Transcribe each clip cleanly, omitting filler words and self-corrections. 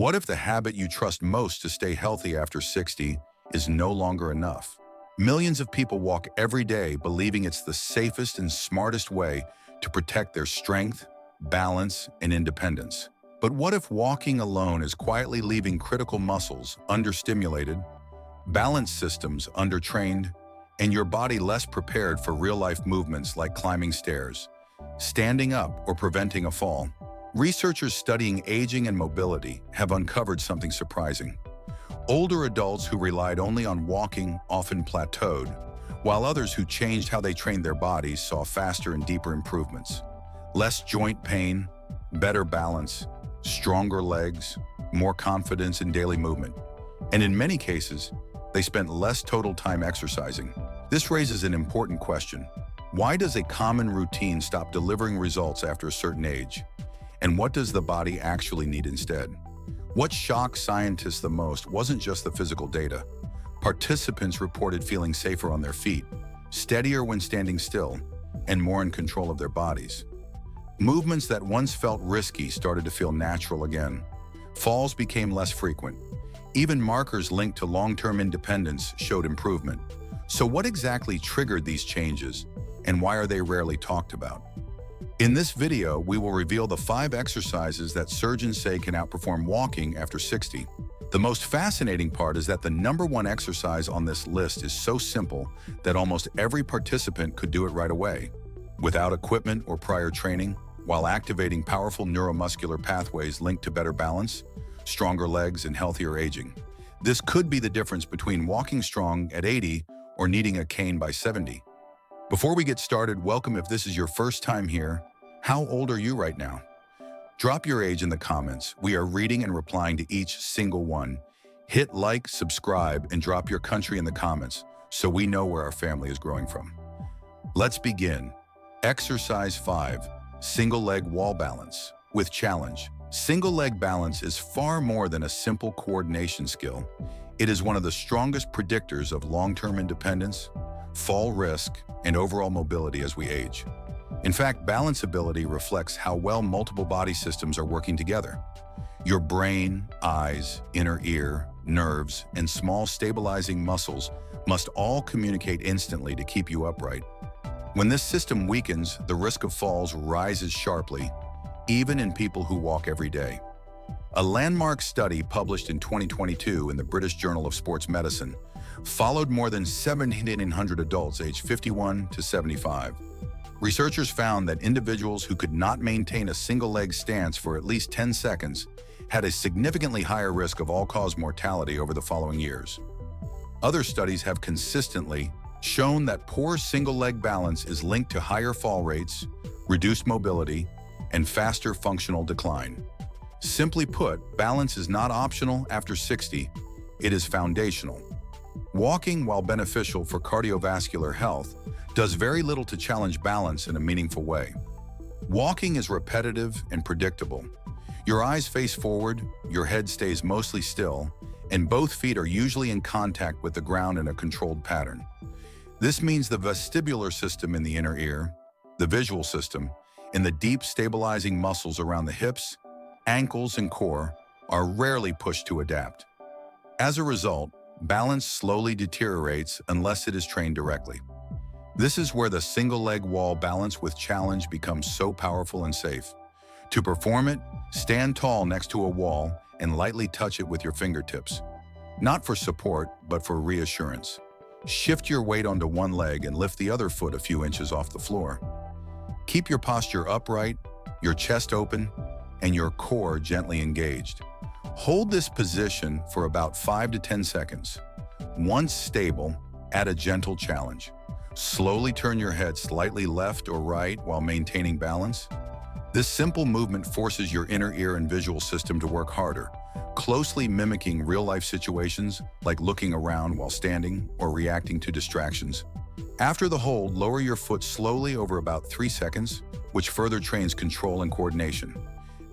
What if the habit you trust most to stay healthy after 60 is no longer enough? Millions of people walk every day believing it's the safest and smartest way to protect their strength, balance, and independence. But what if walking alone is quietly leaving critical muscles understimulated, balance systems undertrained, and your body less prepared for real-life movements like climbing stairs, standing up, or preventing a fall? Researchers studying aging and mobility have uncovered something surprising. Older adults who relied only on walking often plateaued, while others who changed how they trained their bodies saw faster and deeper improvements. Less joint pain, better balance, stronger legs, more confidence in daily movement. And in many cases, they spent less total time exercising. This raises an important question. Why does a common routine stop delivering results after a certain age? And what does the body actually need instead? What shocked scientists the most wasn't just the physical data. Participants reported feeling safer on their feet, steadier when standing still, and more in control of their bodies. Movements that once felt risky started to feel natural again. Falls became less frequent. Even markers linked to long-term independence showed improvement. So what exactly triggered these changes, and why are they rarely talked about? In this video, we will reveal the 5 exercises that surgeons say can outperform walking after 60. The most fascinating part is that the #1 exercise on this list is so simple that almost every participant could do it right away, without equipment or prior training, while activating powerful neuromuscular pathways linked to better balance, stronger legs, and healthier aging. This could be the difference between walking strong at 80 or needing a cane by 70. Before we get started, welcome if this is your first time here. How old are you right now? Drop your age in the comments. We are reading and replying to each single one. Hit like, subscribe, and drop your country in the comments so we know where our family is growing from. Let's begin. Exercise 5, single leg wall balance with challenge. Single leg balance is far more than a simple coordination skill. It is one of the strongest predictors of long-term independence, fall risk, and overall mobility as we age. In fact, balance ability reflects how well multiple body systems are working together. Your brain, eyes, inner ear, nerves, and small stabilizing muscles must all communicate instantly to keep you upright. When this system weakens, the risk of falls rises sharply, even in people who walk every day. A landmark study published in 2022 in the British Journal of Sports Medicine followed more than 1,700 adults aged 51 to 75. Researchers found that individuals who could not maintain a single-leg stance for at least 10 seconds had a significantly higher risk of all-cause mortality over the following years. Other studies have consistently shown that poor single-leg balance is linked to higher fall rates, reduced mobility, and faster functional decline. Simply put, balance is not optional after 60, it is foundational. Walking, while beneficial for cardiovascular health, does very little to challenge balance in a meaningful way. Walking is repetitive and predictable. Your eyes face forward, your head stays mostly still, and both feet are usually in contact with the ground in a controlled pattern. This means the vestibular system in the inner ear, the visual system, and the deep stabilizing muscles around the hips, ankles, and core are rarely pushed to adapt. As a result, balance slowly deteriorates unless it is trained directly. This is where the single-leg wall balance with challenge becomes so powerful and safe. To perform it, stand tall next to a wall and lightly touch it with your fingertips. Not for support, but for reassurance. Shift your weight onto one leg and lift the other foot a few inches off the floor. Keep your posture upright, your chest open, and your core gently engaged. Hold this position for about 5 to 10 seconds. Once stable, add a gentle challenge. Slowly turn your head slightly left or right while maintaining balance. This simple movement forces your inner ear and visual system to work harder, closely mimicking real-life situations like looking around while standing or reacting to distractions. After the hold, lower your foot slowly over about 3 seconds, which further trains control and coordination.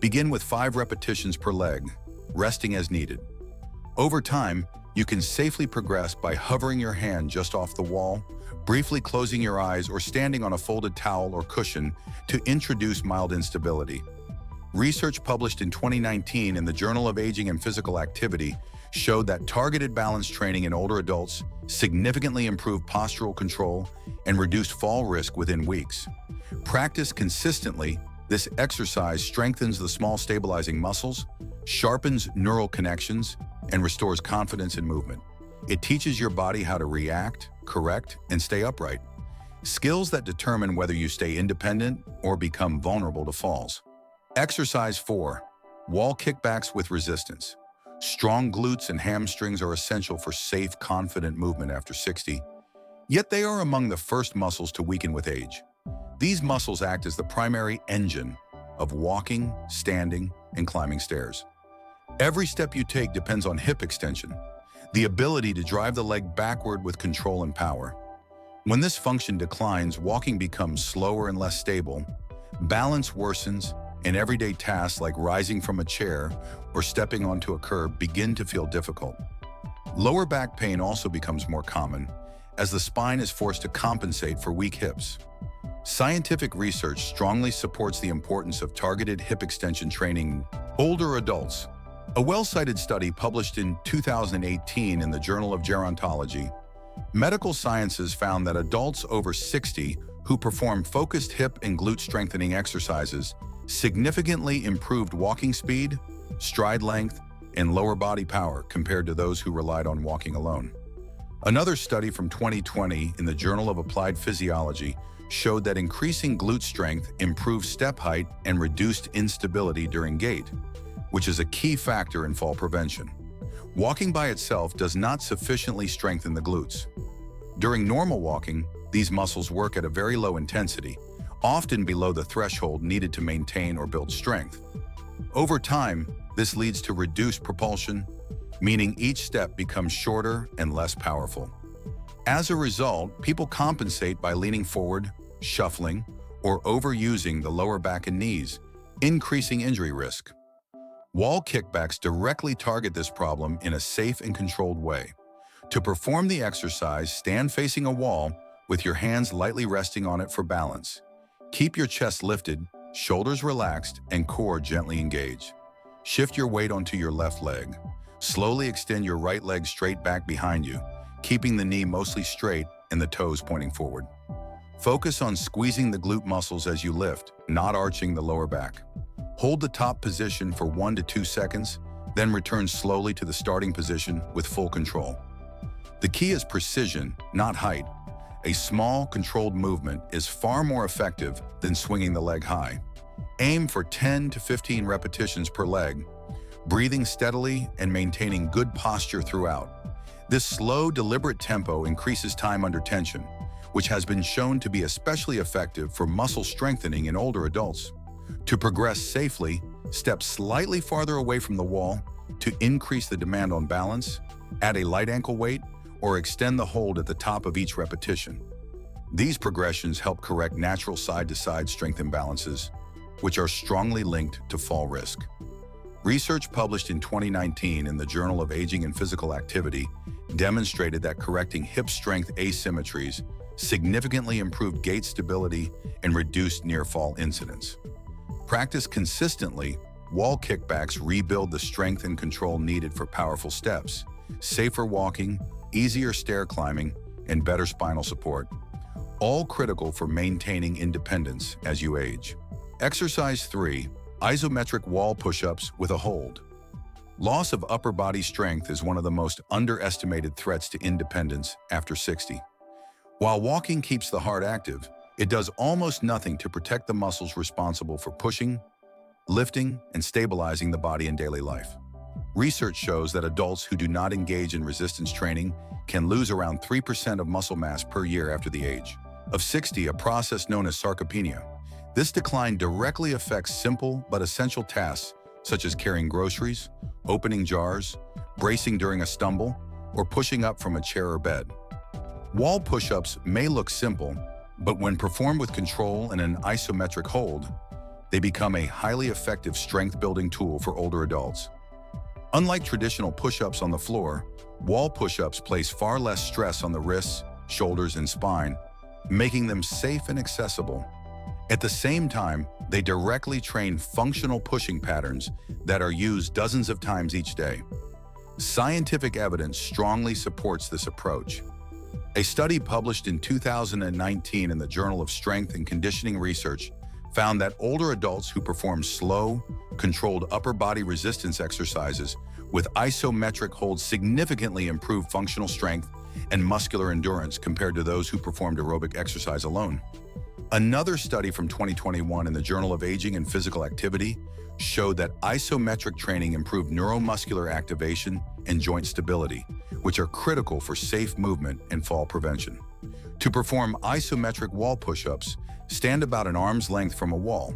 Begin with 5 repetitions per leg, resting as needed. Over time, you can safely progress by hovering your hand just off the wall, briefly closing your eyes, or standing on a folded towel or cushion to introduce mild instability. Research published in 2019 in the Journal of Aging and Physical Activity showed that targeted balance training in older adults significantly improved postural control and reduced fall risk within weeks. Practiced consistently, this exercise strengthens the small stabilizing muscles, sharpens neural connections, and restores confidence in movement. It teaches your body how to react, correct, and stay upright. Skills that determine whether you stay independent or become vulnerable to falls. Exercise 4. Wall kickbacks with resistance. Strong glutes and hamstrings are essential for safe, confident movement after 60, yet they are among the first muscles to weaken with age. These muscles act as the primary engine of walking, standing, and climbing stairs. Every step you take depends on hip extension, the ability to drive the leg backward with control and power. When this function declines, walking becomes slower and less stable, balance worsens, and everyday tasks like rising from a chair or stepping onto a curb begin to feel difficult. Lower back pain also becomes more common as the spine is forced to compensate for weak hips. Scientific research strongly supports the importance of targeted hip extension training in older adults. A well-cited study published in 2018 in the Journal of Gerontology, Medical Sciences found that adults over 60 who perform focused hip and glute strengthening exercises significantly improved walking speed, stride length, and lower body power compared to those who relied on walking alone. Another study from 2020 in the Journal of Applied Physiology showed that increasing glute strength improved step height and reduced instability during gait, which is a key factor in fall prevention. Walking by itself does not sufficiently strengthen the glutes. During normal walking, these muscles work at a very low intensity, often below the threshold needed to maintain or build strength. Over time, this leads to reduced propulsion, meaning each step becomes shorter and less powerful. As a result, people compensate by leaning forward, shuffling, or overusing the lower back and knees, increasing injury risk. Wall kickbacks directly target this problem in a safe and controlled way. To perform the exercise, stand facing a wall with your hands lightly resting on it for balance. Keep your chest lifted, shoulders relaxed, and core gently engaged. Shift your weight onto your left leg. Slowly extend your right leg straight back behind you, keeping the knee mostly straight and the toes pointing forward. Focus on squeezing the glute muscles as you lift, not arching the lower back. Hold the top position for 1 to 2 seconds, then return slowly to the starting position with full control. The key is precision, not height. A small, controlled movement is far more effective than swinging the leg high. Aim for 10 to 15 repetitions per leg, breathing steadily and maintaining good posture throughout. This slow, deliberate tempo increases time under tension, which has been shown to be especially effective for muscle strengthening in older adults. To progress safely, step slightly farther away from the wall to increase the demand on balance, add a light ankle weight, or extend the hold at the top of each repetition. These progressions help correct natural side-to-side strength imbalances, which are strongly linked to fall risk. Research published in 2019 in the Journal of Aging and Physical Activity demonstrated that correcting hip strength asymmetries significantly improved gait stability and reduced near-fall incidents. Practiced consistently, wall kickbacks rebuild the strength and control needed for powerful steps, safer walking, easier stair climbing, and better spinal support, all critical for maintaining independence as you age. Exercise 3. Isometric wall push-ups with a hold. Loss of upper body strength is one of the most underestimated threats to independence after 60. While walking keeps the heart active, it does almost nothing to protect the muscles responsible for pushing, lifting, and stabilizing the body in daily life. Research shows that adults who do not engage in resistance training can lose around 3% of muscle mass per year after the age of 60, a process known as sarcopenia. This decline directly affects simple but essential tasks such as carrying groceries, opening jars, bracing during a stumble, or pushing up from a chair or bed. Wall push-ups may look simple, but when performed with control and an isometric hold, they become a highly effective strength-building tool for older adults. Unlike traditional push-ups on the floor, wall push-ups place far less stress on the wrists, shoulders, and spine, making them safe and accessible. At the same time, they directly train functional pushing patterns that are used dozens of times each day. Scientific evidence strongly supports this approach. A study published in 2019 in the Journal of Strength and Conditioning Research found that older adults who perform slow, controlled upper body resistance exercises with isometric holds significantly improved functional strength and muscular endurance compared to those who performed aerobic exercise alone. Another study from 2021 in the Journal of Aging and Physical Activity showed that isometric training improved neuromuscular activation and joint stability, which are critical for safe movement and fall prevention. To perform isometric wall push-ups, stand about an arm's length from a wall.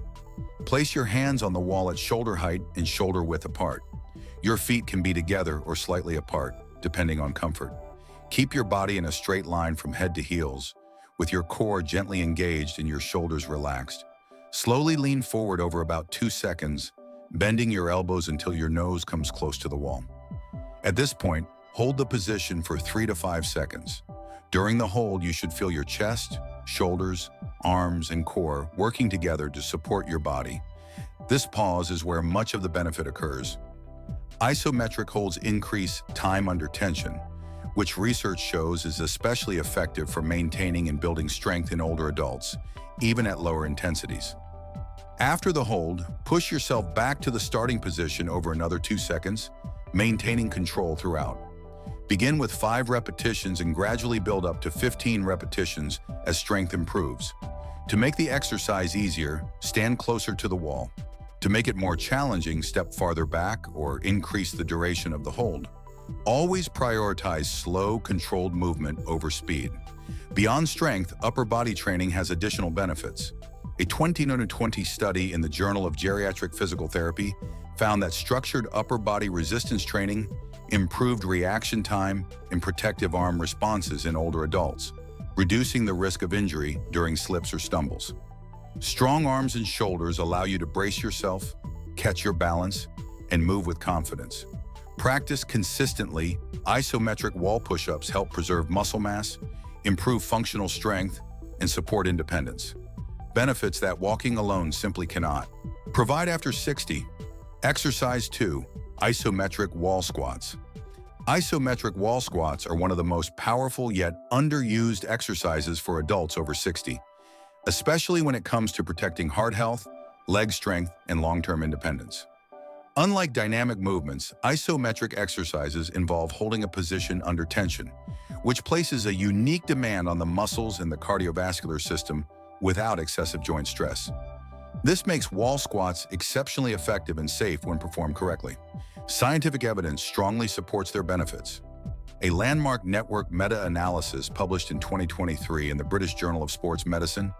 Place your hands on the wall at shoulder height and shoulder width apart. Your feet can be together or slightly apart, depending on comfort. Keep your body in a straight line from head to heels, with your core gently engaged and your shoulders relaxed. Slowly lean forward over about 2 seconds, bending your elbows until your nose comes close to the wall. At this point, hold the position for 3 to 5 seconds. During the hold, you should feel your chest, shoulders, arms, and core working together to support your body. This pause is where much of the benefit occurs. Isometric holds increase time under tension, which research shows is especially effective for maintaining and building strength in older adults, even at lower intensities. After the hold, push yourself back to the starting position over another 2 seconds, maintaining control throughout. Begin with 5 repetitions and gradually build up to 15 repetitions as strength improves. To make the exercise easier, stand closer to the wall. To make it more challenging, step farther back or increase the duration of the hold. Always prioritize slow, controlled movement over speed. Beyond strength, upper body training has additional benefits. A 2020 study in the Journal of Geriatric Physical Therapy found that structured upper body resistance training improved reaction time and protective arm responses in older adults, reducing the risk of injury during slips or stumbles. Strong arms and shoulders allow you to brace yourself, catch your balance, and move with confidence. Practice consistently, isometric wall push-ups help preserve muscle mass, improve functional strength, and support independence. Benefits that walking alone simply cannot provide after 60. Exercise 2. Isometric wall squats. Isometric wall squats are one of the most powerful yet underused exercises for adults over 60, especially when it comes to protecting heart health, leg strength, and long-term independence. Unlike dynamic movements, isometric exercises involve holding a position under tension, which places a unique demand on the muscles and the cardiovascular system without excessive joint stress. This makes wall squats exceptionally effective and safe when performed correctly. Scientific evidence strongly supports their benefits. A landmark network meta-analysis published in 2023 in the British Journal of Sports Medicine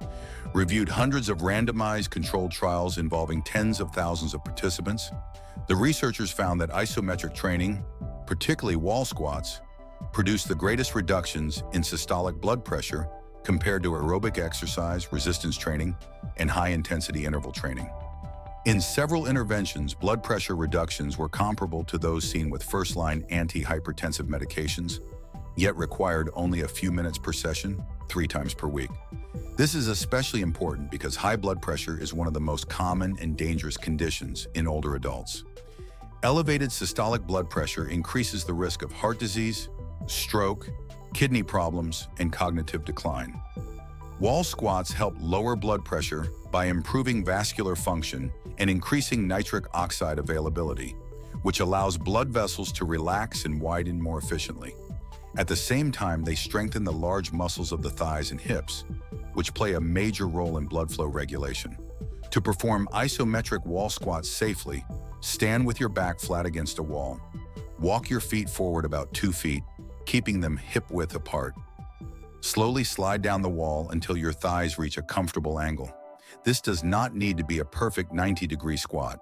reviewed hundreds of randomized controlled trials involving tens of thousands of participants. The researchers found that isometric training, particularly wall squats, produced the greatest reductions in systolic blood pressure compared to aerobic exercise, resistance training, and high-intensity interval training. In several interventions, blood pressure reductions were comparable to those seen with first-line antihypertensive medications, yet required only a few minutes per session, 3 times per week. This is especially important because high blood pressure is one of the most common and dangerous conditions in older adults. Elevated systolic blood pressure increases the risk of heart disease, stroke, kidney problems, and cognitive decline. Wall squats help lower blood pressure by improving vascular function and increasing nitric oxide availability, which allows blood vessels to relax and widen more efficiently. At the same time, they strengthen the large muscles of the thighs and hips, which play a major role in blood flow regulation. To perform isometric wall squats safely, stand with your back flat against a wall. Walk your feet forward about 2 feet, keeping them hip-width apart. Slowly slide down the wall until your thighs reach a comfortable angle. This does not need to be a perfect 90-degree squat.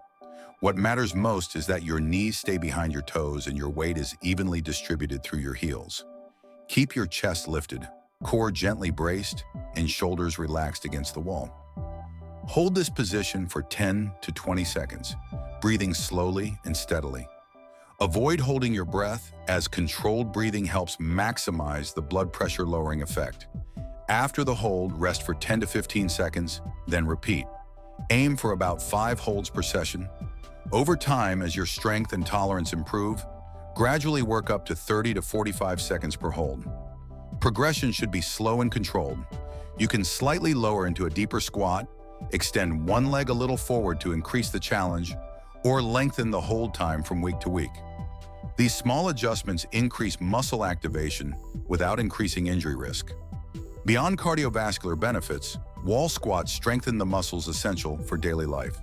What matters most is that your knees stay behind your toes and your weight is evenly distributed through your heels. Keep your chest lifted, core gently braced, and shoulders relaxed against the wall. Hold this position for 10 to 20 seconds, breathing slowly and steadily. Avoid holding your breath, as controlled breathing helps maximize the blood pressure lowering effect. After the hold, rest for 10 to 15 seconds, then repeat. Aim for about 5 holds per session. Over time, as your strength and tolerance improve, gradually work up to 30 to 45 seconds per hold. Progression should be slow and controlled. You can slightly lower into a deeper squat, extend one leg a little forward to increase the challenge, or lengthen the hold time from week to week. These small adjustments increase muscle activation without increasing injury risk. Beyond cardiovascular benefits, wall squats strengthen the muscles essential for daily life.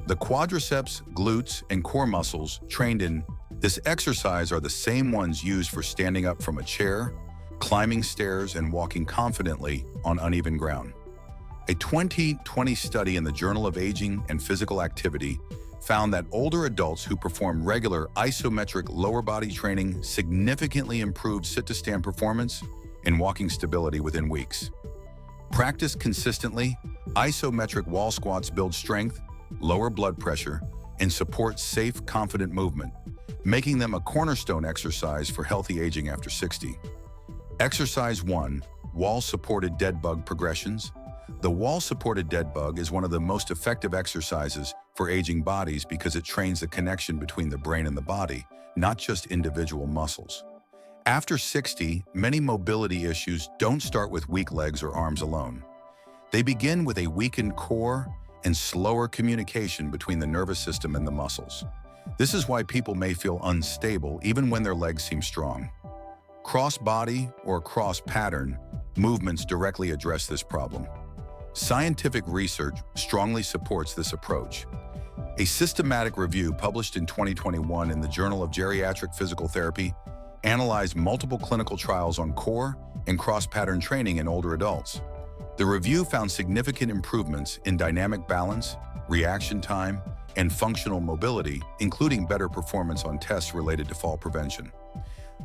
The quadriceps, glutes, and core muscles trained in this exercise are the same ones used for standing up from a chair, climbing stairs, and walking confidently on uneven ground. A 2020 study in the Journal of Aging and Physical Activity found that older adults who perform regular isometric lower body training significantly improved sit-to-stand performance and walking stability within weeks. Practiced consistently, isometric wall squats build strength, lower blood pressure, and support safe, confident movement, making them a cornerstone exercise for healthy aging after 60. Exercise 1. Wall-supported dead bug progressions. The wall-supported dead bug is one of the most effective exercises for aging bodies because it trains the connection between the brain and the body, not just individual muscles. After 60, many mobility issues don't start with weak legs or arms alone. They begin with a weakened core and slower communication between the nervous system and the muscles. This is why people may feel unstable even when their legs seem strong. Cross-body or cross-pattern movements directly address this problem. Scientific research strongly supports this approach. A systematic review published in 2021 in the Journal of Geriatric Physical Therapy analyzed multiple clinical trials on core and cross-pattern training in older adults. The review found significant improvements in dynamic balance, reaction time, and functional mobility, including better performance on tests related to fall prevention.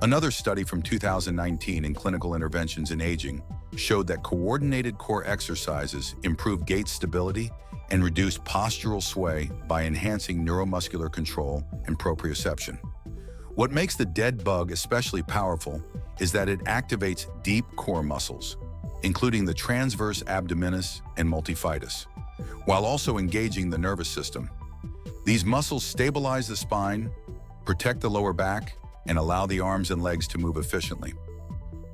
Another study from 2019 in Clinical Interventions in Aging showed that coordinated core exercises improve gait stability and reduce postural sway by enhancing neuromuscular control and proprioception. What makes the dead bug especially powerful is that it activates deep core muscles, including the transverse abdominis and multifidus, while also engaging the nervous system. These muscles stabilize the spine, protect the lower back, and allow the arms and legs to move efficiently.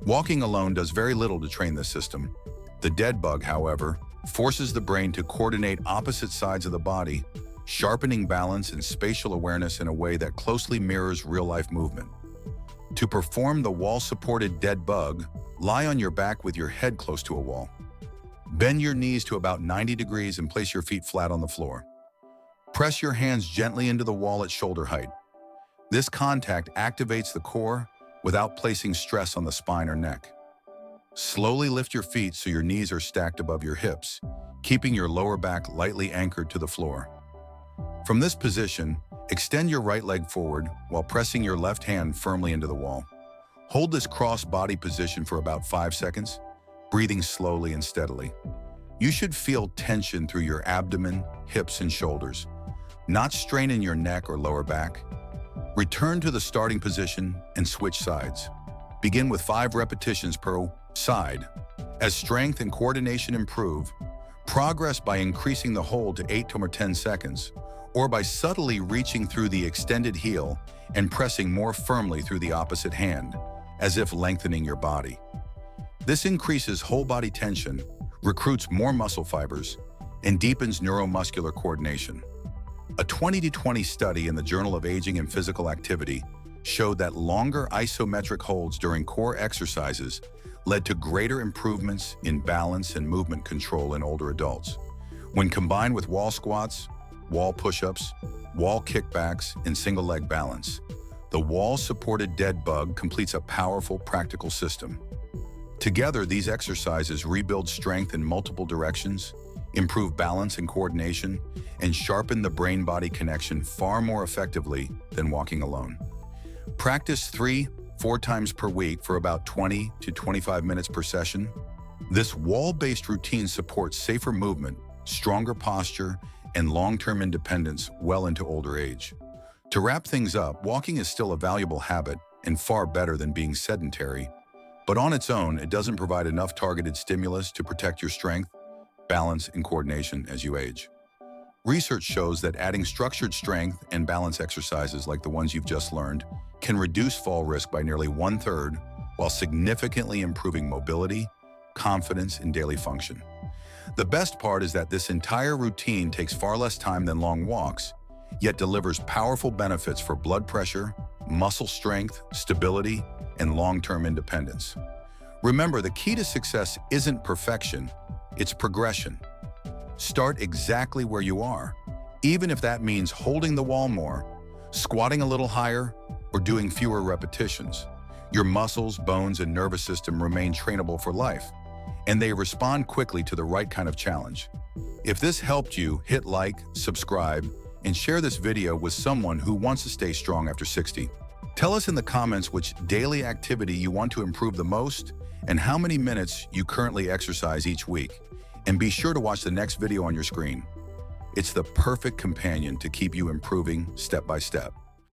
Walking alone does very little to train this system. The dead bug, however, forces the brain to coordinate opposite sides of the body, sharpening balance and spatial awareness in a way that closely mirrors real-life movement. To perform the wall-supported dead bug, lie on your back with your head close to a wall. Bend your knees to about 90 degrees and place your feet flat on the floor. Press your hands gently into the wall at shoulder height. This contact activates the core without placing stress on the spine or neck. Slowly lift your feet so your knees are stacked above your hips, keeping your lower back lightly anchored to the floor. From this position, extend your right leg forward while pressing your left hand firmly into the wall. Hold this cross-body position for about 5 seconds, breathing slowly and steadily. You should feel tension through your abdomen, hips, and shoulders, not strain in your neck or lower back. Return to the starting position and switch sides. Begin with 5 repetitions per side. As strength and coordination improve, progress by increasing the hold to 8 to 10 seconds, or by subtly reaching through the extended heel and pressing more firmly through the opposite hand, as if lengthening your body. This increases whole body tension, recruits more muscle fibers, and deepens neuromuscular coordination. A 2020 study in the Journal of Aging and Physical Activity showed that longer isometric holds during core exercises led to greater improvements in balance and movement control in older adults. When combined with wall squats, wall push-ups, wall kickbacks, and single leg balance, the wall-supported dead bug completes a powerful, practical system. Together, these exercises rebuild strength in multiple directions, improve balance and coordination, and sharpen the brain-body connection far more effectively than walking alone. Practice 3-4 times per week for about 20 to 25 minutes per session. This wall-based routine supports safer movement, stronger posture, and long-term independence well into older age. To wrap things up, walking is still a valuable habit and far better than being sedentary. But on its own, it doesn't provide enough targeted stimulus to protect your strength, balance, and coordination as you age. Research shows that adding structured strength and balance exercises like the ones you've just learned can reduce fall risk by nearly 1/3 while significantly improving mobility, confidence, and daily function. The best part is that this entire routine takes far less time than long walks, yet delivers powerful benefits for blood pressure, muscle strength, stability, and long-term independence. Remember, the key to success isn't perfection, it's progression. Start exactly where you are, even if that means holding the wall more, squatting a little higher, or doing fewer repetitions. Your muscles, bones, and nervous system remain trainable for life, and they respond quickly to the right kind of challenge. If this helped you, hit like, subscribe, and share this video with someone who wants to stay strong after 60. Tell us in the comments which daily activity you want to improve the most and how many minutes you currently exercise each week. And be sure to watch the next video on your screen. It's the perfect companion to keep you improving step by step.